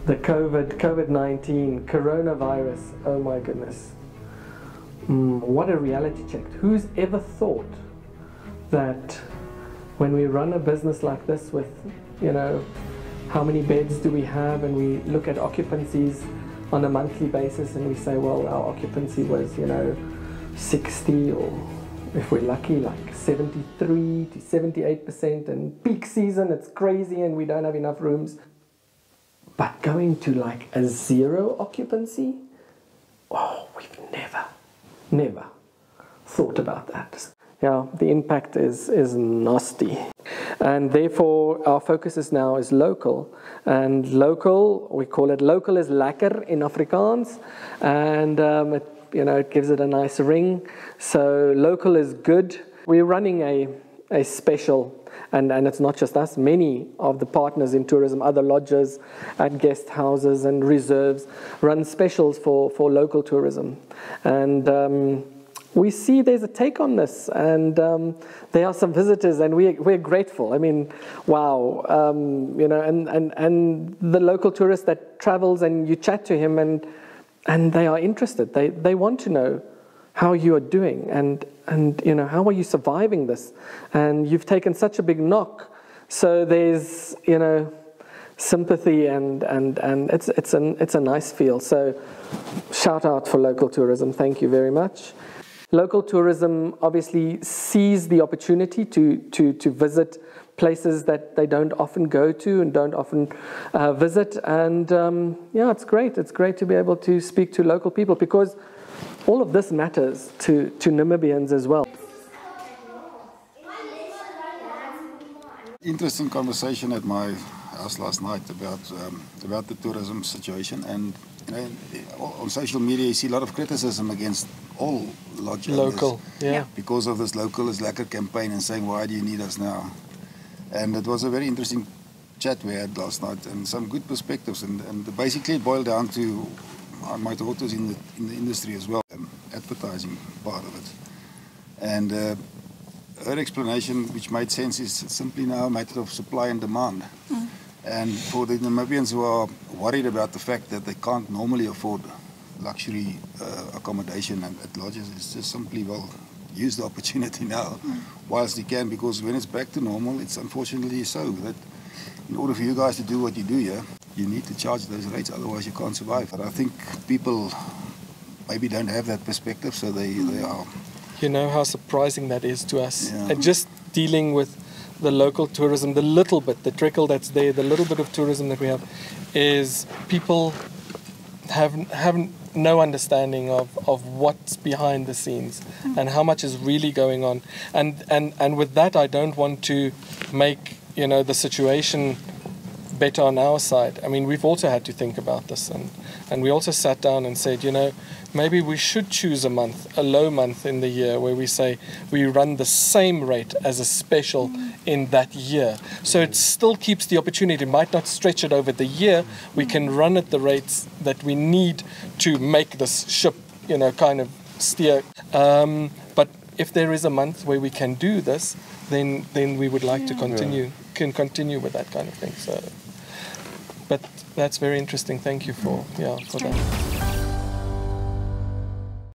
The COVID-19, coronavirus, oh my goodness. What a reality check. Who's ever thought that when we run a business like this with, you know, how many beds do we have, and we look at occupancies on a monthly basis and we say, well, our occupancy was, you know, 60, or if we're lucky, like 73 to 78%, and peak season it's crazy and we don't have enough rooms. But going to like a zero occupancy, oh, we've never thought about that. Yeah, the impact is nasty. And therefore our focus is now is local. And local, we call it LocalisLekker in Afrikaans. And it gives it a nice ring. So local is good. We're running a special, and it's not just us, many of the partners in tourism, other lodges and guest houses and reserves run specials for local tourism. And we see there's a take on this, and there are some visitors, and we're grateful. I mean, wow, and the local tourist that travels, and you chat to him, and they are interested. They want to know how you are doing, and you know, how are you surviving this? And you've taken such a big knock, so there's, you know, sympathy, and it's a nice feel. So shout out for local tourism. Thank you very much. Local tourism obviously sees the opportunity to visit places that they don't often go to and don't often visit, and yeah, it's great. It's great to be able to speak to local people, because all of this matters to Namibians as well. Interesting conversation at my house last night about the tourism situation, and you know, on social media you see a lot of criticism against all lodge owners, Local, yeah, because of this LocalisLekker campaign, and saying, why do you need us now? And it was a very interesting chat we had last night, and some good perspectives, and basically it boiled down to my daughter's in the industry as well, advertising part of it, and her explanation, which made sense, is simply now a matter of supply and demand. And for the Namibians who are worried about the fact that they can't normally afford luxury accommodation at lodges, it's just simply, well, use the opportunity now whilst you can, because when it's back to normal, it's unfortunately so that in order for you guys to do what you do here, you need to charge those rates, otherwise you can't survive. But I think people maybe don't have that perspective, so they are... You know how surprising that is to us. Yeah. And just dealing with the local tourism, the little bit, the trickle that's there, the little bit of tourism that we have, is people have no understanding of what's behind the scenes and how much is really going on. And with that, I don't want to make, you know, the situation better on our side. I mean, we've also had to think about this, and we also sat down and said, you know, maybe we should choose a month, a low month in the year, where we say we run the same rate as a special in that year. So it still keeps the opportunity. It might not stretch it over the year. We can run at the rates that we need to make this ship, you know, kind of steer. But if there is a month where we can do this, then we would like to continue with that kind of thing. So, but that's very interesting. Thank you for that.